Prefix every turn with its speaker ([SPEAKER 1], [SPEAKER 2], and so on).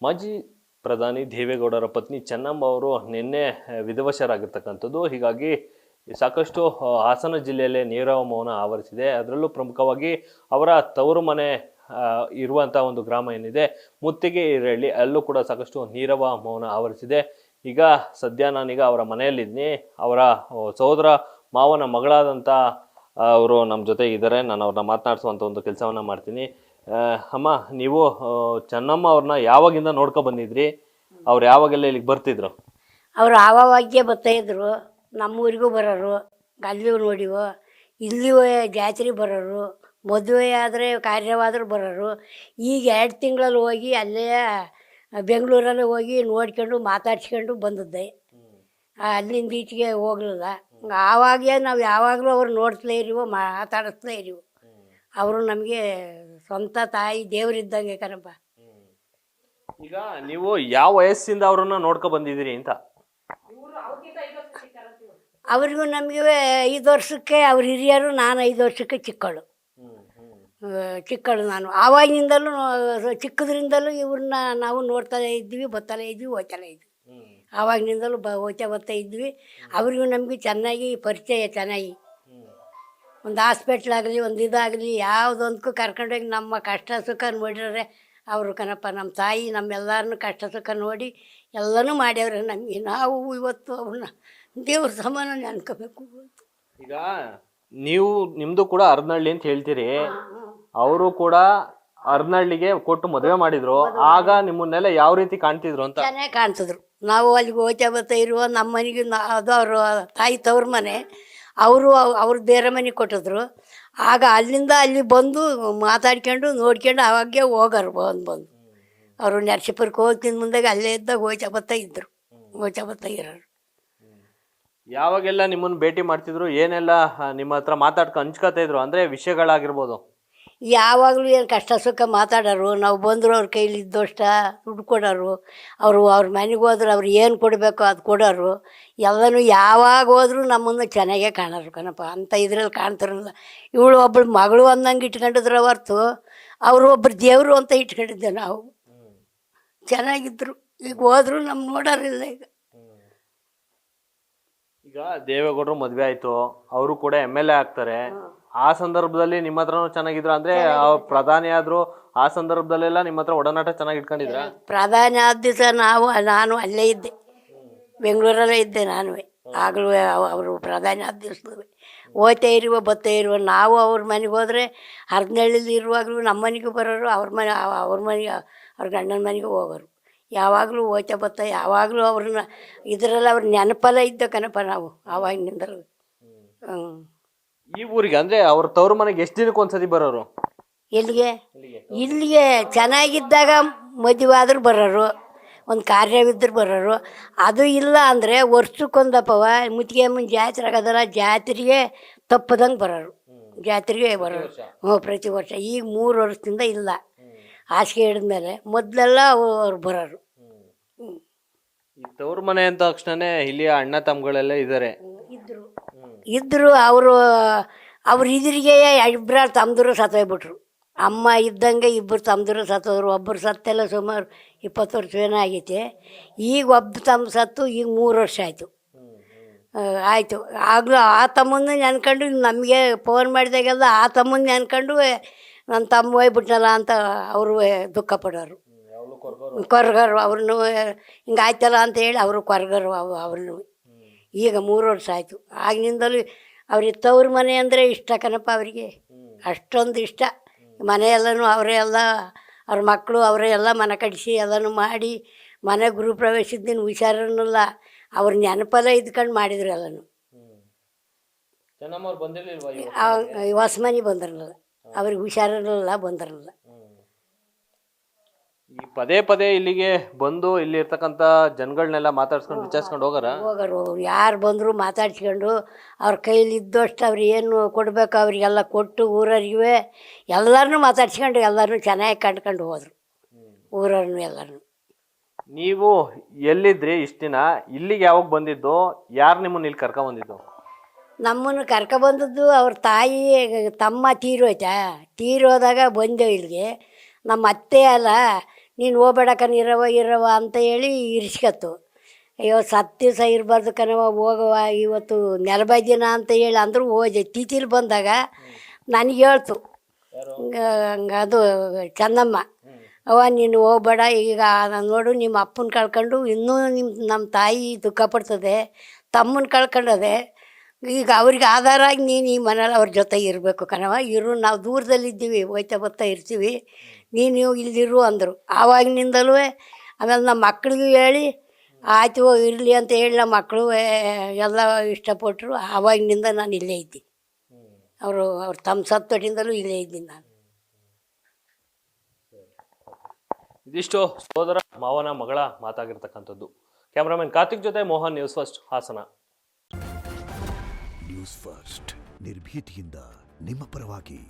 [SPEAKER 1] ಮಾಜಿ ಪ್ರಧಾನಿ ದೇವೇಗೌಡರ ಪತ್ನಿ ಚೆನ್ನಮ್ಮ ಅವರು ನಿನ್ನೆ ವಿಧಿವಶರಾಗಿರ್ತಕ್ಕಂಥದ್ದು. ಹೀಗಾಗಿ ಸಾಕಷ್ಟು ಹಾಸನ ಜಿಲ್ಲೆಯಲ್ಲೇ ನೇರ ಮೌನ ಆವರಿಸಿದೆ. ಅದರಲ್ಲೂ ಪ್ರಮುಖವಾಗಿ ಅವರ ತವರು ಮನೆ ಇರುವಂಥ ಒಂದು ಗ್ರಾಮ ಏನಿದೆ ಮುತ್ತಿಗೆ ಹಿರೇಹಳ್ಳಿ, ಅಲ್ಲೂ ಕೂಡ ಸಾಕಷ್ಟು ನೀರವ ಮೌನ ಆವರಿಸಿದೆ. ಈಗ ಸದ್ಯ ನಾನೀಗ ಅವರ ಮನೆಯಲ್ಲಿದ್ದೀನಿ. ಅವರ ಸಹೋದರ ಮಾವನ ಮಗಳಾದಂಥ ಅವರು ನಮ್ಮ ಜೊತೆ ಇದ್ದಾರೆ. ನಾನು ಅವ್ರನ್ನ ಮಾತನಾಡಿಸುವಂಥ ಒಂದು ಕೆಲಸವನ್ನು ಮಾಡ್ತೀನಿ. ಅಮ್ಮ, ನೀವು ಚೆನ್ನಮ್ಮ ಅವ್ರನ್ನ ಯಾವಾಗಿಂದ ನೋಡ್ಕೊ ಬಂದಿದ್ರಿ? ಅವ್ರು ಯಾವಾಗೆಲ್ಲ ಇಲ್ಲಿಗೆ ಬರ್ತಿದ್ರು?
[SPEAKER 2] ಅವ್ರು ಆವಾಗ್ಯೇ ಬರ್ತಾಯಿದ್ರು. ನಮ್ಮೂರಿಗೂ ಬರೋರು, ಅಲ್ಲಿಯೂ ನೋಡಿವು. ಇಲ್ಲಿಯೂ ಜಾತ್ರೆ ಬರೋರು, ಮದುವೆ ಆದರೆ ಕಾರ್ಯವಾದರೂ ಬರೋರು. ಈಗ 2 ತಿಂಗಳಲ್ಲಿ ಹೋಗಿ ಅಲ್ಲೇ ಬೆಂಗಳೂರಲ್ಲಿ ಹೋಗಿ ನೋಡ್ಕೊಂಡು ಮಾತಾಡ್ಸ್ಕೊಂಡು ಬಂದದ್ದೆ. ಅಲ್ಲಿಂದ ಈಚೆಗೆ ಹೋಗಲಿಲ್ಲ. ಆವಾಗೇ ನಾವು ಯಾವಾಗಲೂ ಅವ್ರು ನೋಡ್ತಲೇ ಇರೀವೋ, ಮಾತಾಡಿಸ್ಲೇ ಇರೀವು. ಅವರು ನಮಗೆ ಸ್ವಂತ ತಾಯಿ ದೇವರಿದ್ದಂಗೆ ಕಣಪ್ಪ.
[SPEAKER 1] ಈಗ ನೀವು ಯಾವ ವಯಸ್ಸಿಂದ ಅವ್ರನ್ನ ನೋಡ್ಕೊ ಬಂದಿದ್ದೀರಿ ಅಂತ?
[SPEAKER 2] ಅವ್ರಿಗೂ ನಮಗೆ 5 ವರ್ಷಕ್ಕೆ ಅವ್ರ ಹಿರಿಯರು, ನಾನು 5 ವರ್ಷಕ್ಕೆ ಚಿಕ್ಕಳು. ನಾನು ಆವಾಗಿನಿಂದಲೂ ಚಿಕ್ಕದ್ರಿಂದಲೂ ಇವ್ರನ್ನ ನಾವು ನೋಡ್ತಲೇ ಇದ್ವಿ, ಬತ್ತಲೇ ಇದ್ವಿ, ಹೋಗ್ತಲೇ ಇದ್ವಿ. ಆವಾಗಿನಿಂದಲೂ ಬರ್ತಾ ಇದ್ವಿ. ಅವ್ರಿಗೂ ನಮಗೆ ಚೆನ್ನಾಗಿ ಪರಿಚಯ. ಚೆನ್ನಾಗಿ ಒಂದು ಹಾಸ್ಪಿಟ್ಲಾಗಲಿ, ಒಂದು ಇದಾಗಲಿ, ಯಾವುದೊಂದಕ್ಕೂ ಕರ್ಕೊಂಡೋಗಿ ನಮ್ಮ ಕಷ್ಟ ಸುಖ ನೋಡಿದ್ರೆ ಅವರು ಕಣಪ್ಪ ನಮ್ಮ ತಾಯಿ. ನಮ್ಮೆಲ್ಲರನ್ನೂ ಕಷ್ಟ ಸುಖ ನೋಡಿ ಎಲ್ಲನೂ ಮಾಡ್ಯವ್ರೆ ನಮಗೆ. ನಾವು ಇವತ್ತು ಅವ್ರನ್ನ ದೇವ್ರ ಸಮಾನ ನೆನ್ಕೋಬೇಕು.
[SPEAKER 1] ಈಗ ನೀವು ನಿಮ್ಮದು ಕೂಡ ಹರದನಹಳ್ಳಿ ಅಂತ ಹೇಳ್ತೀರಿ. ಅವರು ಕೂಡ ಹರದನಹಳ್ಳಿಗೆ ಕೊಟ್ಟು ಮದುವೆ ಮಾಡಿದ್ರು. ಆಗ ನಿಮ್ಮನ್ನೆಲ್ಲ ಯಾವ ರೀತಿ ಕಾಣ್ತಿದ್ರು ಅಂತ?
[SPEAKER 2] ಚೆನ್ನಾಗಿ ಕಾಣ್ತಿದ್ರು. ನಾವು ಅಲ್ಲಿಗೆ ಹೋಗ್ತಾ ಬರ್ತಾ ಇರುವ ನಮ್ಮ ಮನೆಗೆ ಅದು ಅವ್ರ ತಾಯಿ ತವ್ರ ಮನೆ. ಅವ್ರು ಬೇರೆ ಮನೆಗೆ ಕೊಟ್ಟಿದ್ರು. ಆಗ ಅಲ್ಲಿಂದ ಅಲ್ಲಿ ಬಂದು ಮಾತಾಡ್ಕೊಂಡು ನೋಡ್ಕೊಂಡು ಅವಾಗೆ ಹೋಗೋರು. ಬಂದು ಅವರು ನರಸೀಪುರಕ್ಕೆ ಹೋಗ್ತಿದ್ದ ಮುಂದಾಗ ಅಲ್ಲೇ ಇದ್ದಾಗ ಹೋಗ್ತಾ ಬರ್ತಾ ಇರೋರು.
[SPEAKER 1] ಯಾವಾಗೆಲ್ಲ ನಿಮ್ಮನ್ನು ಭೇಟಿ ಮಾಡ್ತಿದ್ರು? ಏನೆಲ್ಲ ನಿಮ್ಮ ಹತ್ರ ಹಂಚ್ಕೊತಾ ಇದ್ರು? ಅಂದರೆ ವಿಷಯಗಳಾಗಿರ್ಬೋದು.
[SPEAKER 2] ಯಾವಾಗಲೂ ಏನು ಕಷ್ಟ ಸುಖ ಮಾತಾಡೋರು. ನಾವು ಬಂದರು ಅವ್ರ ಕೈಲಿ ಇದ್ದಷ್ಟ ದುಡ್ಡು ಕೊಡೋರು. ಅವ್ರ ಮನೆಗೆ ಹೋದ್ರೆ ಅವ್ರು ಏನು ಕೊಡಬೇಕು ಅದು ಕೊಡೋರು. ಎಲ್ಲನೂ ಯಾವಾಗ ಹೋದ್ರೂ ನಮ್ಮನ್ನು ಚೆನ್ನಾಗೇ ಕಾಣೋರು ಕಣಪ್ಪ. ಅಂಥ ಇದ್ರಲ್ಲಿ ಕಾಣ್ತಿರಲಿಲ್ಲ. ಇವಳು ಒಬ್ಬಳು ಮಗಳು ಅಂದಂಗೆ ಇಟ್ಕೊಂಡಿದ್ರೆ ಹೊರ್ತು ಅವರು ಒಬ್ಬರು ದೇವರು ಅಂತ ಇಟ್ಕೊಂಡಿದ್ದೆ ನಾವು. ಚೆನ್ನಾಗಿದ್ರು. ಈಗ ಹೋದ್ರು ನಮ್ಮ ನೋಡೋರಿಲ್ಲ.
[SPEAKER 1] ಈಗ ದೇವೇಗೌಡರು ಮದುವೆ ಆಯಿತು, ಅವರು ಕೂಡ MLA ಆಗ್ತಾರೆ. ಆ ಸಂದರ್ಭದಲ್ಲಿ ನಿಮ್ಮ ಹತ್ರನೂ ಚೆನ್ನಾಗಿದ್ರು? ಅಂದರೆ ಪ್ರಧಾನಿ ಆದರೂ ಆ ಸಂದರ್ಭದಲ್ಲೆಲ್ಲ ನಿಮ್ಮ ಹತ್ರ ಒಡನಾಟ ಚೆನ್ನಾಗಿ ಇಟ್ಕೊಂಡಿದ್ರ?
[SPEAKER 2] ಪ್ರಧಾನಿ ಆದ ದಿವಸ ನಾನು ಅಲ್ಲೇ ಇದ್ದೆ, ಬೆಂಗಳೂರಲ್ಲೇ ಇದ್ದೆ ನಾನು. ಆಗಲೂ ಅವರು ಪ್ರಧಾನಿ ಆದ ದಿವಸದವೇ ಹೋಗ್ತಾ ಇರುವ ಬರ್ತಾ ಇರುವ. ನಾವು ಅವ್ರ ಮನೆಗೆ ಹೋದರೆ ಹರದನಹಳ್ಳಿಲಿ ಇರುವಾಗಲೂ ನಮ್ಮ ಮನೆಗೂ ಬರೋರು, ಅವ್ರ ಮನೆಗೆ ಅವ್ರ ಗಂಡನ ಮನೆಗೂ ಹೋಗೋರು. ಯಾವಾಗಲೂ ಹೋಗ್ತಾ ಬರ್ತಾ ಯಾವಾಗಲೂ ಅವ್ರನ್ನ ಇದರಲ್ಲಿ ಅವ್ರ ನೆನಪಲ್ಲ ಇದ್ದ ಕಣಪ್ಪ ನಾವು ಆವಾಗಿನಿಂದಲೂ.
[SPEAKER 1] ಈ ಊರಿಗೆ ಅಂದರೆ ಅವ್ರ ತವ್ರ ಮನೆಗೆ ಎಷ್ಟು ದಿನಕ್ಕೆ ಒಂದ್ಸತಿ ಬರೋರು?
[SPEAKER 2] ಇಲ್ಲಿಗೆ ಚೆನ್ನಾಗಿದ್ದಾಗ ಮದುವೆ ಆದ್ರೂ ಬರೋರು, ಒಂದು ಕಾರ್ಯವಿದ್ರು ಬರೋರು. ಅದು ಇಲ್ಲ ಅಂದರೆ ವರ್ಷಕ್ಕೊಂದಪ್ಪವ ಮುತ್ತಿಗೆಮ್ಮನ ಜಾತ್ರೆ ಆಗೋದಲ್ಲ, ಜಾತ್ರೆಗೆ ತಪ್ಪದಂಗೆ ಬರೋರು. ಜಾತ್ರೆಗೆ ಬರೋರು ಪ್ರತಿ ವರ್ಷ. ಈಗ 3 ವರ್ಷದಿಂದ ಇಲ್ಲ. ಹಾಸಿಗೆ ಹಿಡಿದ್ಮೇಲೆ ಮೊದಲೆಲ್ಲ ಅವ್ರು ಬರೋರು.
[SPEAKER 1] ಈ ತವ್ರ ಮನೆ ಅಂತ ತಕ್ಷಣ ಇಲ್ಲಿಯ ಅಣ್ಣ ತಮ್ಮಗಳೆಲ್ಲ ಇದ್ದಾರೆ.
[SPEAKER 2] ಇದ್ರು ಅವ್ರ ಇದ್ರಿಗೆ 2 ತಮ್ಮದ್ರು ಸತ್ತೋಗ್ಬಿಟ್ರು. ಅಮ್ಮ ಇದ್ದಂಗೆ 2 ತಮ್ಮದ್ರು ಸತ್ತೋದ್ರು. ಒಬ್ಬರು ಸತ್ತೆಲ್ಲ ಸುಮಾರು 20 ವರ್ಷ ಏನೋ ಆಗೈತೆ. ಈಗ ಒಬ್ಬ ತಮ್ಮ ಸತ್ತು ಈಗ 3 ವರ್ಷ ಆಯಿತು. ಆಗಲೂ ಆ ತಮ್ಮನ್ನು ನೆನ್ಕೊಂಡು ನಮಗೆ ಫೋನ್ ಮಾಡಿದಾಗೆಲ್ಲ ಆ ತಮ್ಮನ್ನು ನೆನ್ಕೊಂಡು ನನ್ನ ತಮ್ಮ ಹೋಗ್ಬಿಟ್ನಲ್ಲ ಅಂತ ಅವರು ದುಃಖ ಪಡೋರು, ಕೊರಗರು. ಅವ್ರನ್ನೂ ಹಿಂಗಾಯ್ತಲ್ಲ ಅಂತ ಹೇಳಿ ಅವರು ಕೊರಗರು ಅವ್ರನ್ನೂ. ಈಗ 3 ವರ್ಷ ಆಯಿತು. ಆಗಿನಿಂದಲೂ ಅವ್ರಿಗೆ ತವ್ರ ಮನೆ ಅಂದರೆ ಇಷ್ಟ ಕಣಪ್ಪ. ಅವರಿಗೆ ಅಷ್ಟೊಂದು ಇಷ್ಟ. ಮನೆಯೆಲ್ಲನೂ ಅವರೇ ಎಲ್ಲ, ಅವ್ರ ಮಕ್ಕಳು ಅವರೇ ಎಲ್ಲ ಮನೆ ಕಡಿಸಿ ಎಲ್ಲನೂ ಮಾಡಿ. ಮನೆ ಗೃಹಪ್ರವೇಶದ ದಿನ ಹುಷಾರನ್ನೆಲ್ಲ ಅವ್ರ ನೆನಪೆಲ್ಲ ಇದ್ಕೊಂಡು ಮಾಡಿದ್ರು ಎಲ್ಲನೂ. ಹೊಸ ಮನೆ ಬಂದಿರಲಿಲ್ಲ, ಅವ್ರಿಗೆ ಹುಷಾರಿರಲಿಲ್ಲ, ಬಂದಿರಲಿಲ್ಲ.
[SPEAKER 1] ಈ ಪದೇ ಪದೇ ಇಲ್ಲಿಗೆ ಬಂದು ಇಲ್ಲಿ ಇರ್ತಕ್ಕಂಥ ಜನಗಳನ್ನೆಲ್ಲ ಮಾತಾಡ್ಸ್ಕೊಂಡು ವಿಚಾರಿಸ್ಕೊಂಡು
[SPEAKER 2] ಹೋಗೋರು. ಯಾರು ಬಂದರೂ ಮಾತಾಡ್ಸ್ಕೊಂಡು ಅವ್ರ ಕೈಲಿ ಇದ್ದಷ್ಟು ಅವ್ರು ಏನು ಕೊಡಬೇಕು ಅವರಿಗೆಲ್ಲ ಕೊಟ್ಟು ಊರವ್ರಿಗೆ ಎಲ್ಲರನ್ನೂ ಮಾತಾಡ್ಸ್ಕೊಂಡು ಎಲ್ಲರನ್ನೂ ಚೆನ್ನಾಗಿ ಕಂಡ್ಕೊಂಡು ಹೋದರು ಊರವ್ರನ್ನೂ ಎಲ್ಲರನ್ನೂ.
[SPEAKER 1] ನೀವು ಎಲ್ಲಿದ್ರಿ ಇಷ್ಟು ದಿನ? ಇಲ್ಲಿಗೆ ಯಾವಾಗ ಬಂದಿದ್ದು? ಯಾರು ನಿಮ್ಮನ್ನು ಇಲ್ಲಿ ಕರ್ಕೊಂಬಂದಿದ್ದು?
[SPEAKER 2] ನಮ್ಮನ್ನು ಕರ್ಕೊಬಂದದ್ದು ಅವ್ರ ತಾಯಿ ತಮ್ಮ ತೀರೋಯ್ತಾ. ತೀರೋದಾಗ ಬಂದೆವು ಇಲ್ಲಿಗೆ. ನಮ್ಮ ಅತ್ತೆ ಅಲ್ಲ ನೀನು ಹೋಗ್ಬೇಡಕ್ಕ ಇರವ ಅಂತ ಹೇಳಿ ಇರಿಸ್ಕತ್ತು. ಅಯ್ಯೋ ಸತ್ತು ದಿವಸ ಇರಬಾರ್ದು ಕಣವ, ಹೋಗವ ಇವತ್ತು ನೆಲಬೈ ದಿನ ಅಂತ ಹೇಳಿ ಅಂದರೂ ಹೋದೆ. ತಿಥಿಲಿ ಬಂದಾಗ ನನಗೆ ಹೇಳ್ತು ಅದು ಚಂದಮ್ಮ, ಅವ್ವ ನೀನು ಹೋಗ್ಬೇಡ, ಈಗ ನಾನು ನೋಡು ನಿಮ್ಮ ಅಪ್ಪನ ಕಳ್ಕೊಂಡು ಇನ್ನೂ ನಮ್ಮ ತಾಯಿ ದುಃಖ ಪಡ್ತದೆ, ತಮ್ಮನ ಕಳ್ಕೊಂಡದೆ, ಈಗ ಅವ್ರಿಗೆ ಆಧಾರ ಆಗಿ ನೀನು ಈ ಮನೇಲಿ ಅವ್ರ ಜೊತೆ ಇರಬೇಕು ಕಣವ, ನಾವು ದೂರದಲ್ಲಿದ್ದೀವಿ, ಹೋಯ್ತಾ ಬರ್ತಾ ಇರ್ತೀವಿ, ನೀನು ಇಲ್ಲಿರು ಅಂದರು. ಆವಾಗಿನಿಂದಲೂ ಆಮೇಲೆ ನಮ್ಮ ಮಕ್ಳಿಗೂ ಹೇಳಿ ಆಯ್ತು ಇರಲಿ ಅಂತ ಹೇಳಿ ನಮ್ಮ ಮಕ್ಕಳು ಎಲ್ಲ ಇಷ್ಟಪಟ್ಟರು. ಆವಾಗಿನಿಂದ ನಾನು ಇಲ್ಲೇ ಇದ್ದೀನಿ. ಅವ್ರ ತಮ್ಮ ಸತ್ತೊಟ್ಟಿಂದಲೂ ಇಲ್ಲೇ ಇದ್ದೀನಿ ನಾನು.
[SPEAKER 1] ಇದಿಷ್ಟು ಸೋದರ ಮಾವನ ಮಗಳ ಮಾತಾಗಿರ್ತಕ್ಕಂಥದ್ದು. ಕ್ಯಾಮ್ರಾಮನ್ ಕಾರ್ತಿಕ್ ಜೊತೆ Mohan, news first Hassan.
[SPEAKER 3] News first ನಿರ್ಭೀತಿಯಿಂದ ನಿಮ್ಮ ಪರವಾಗಿ.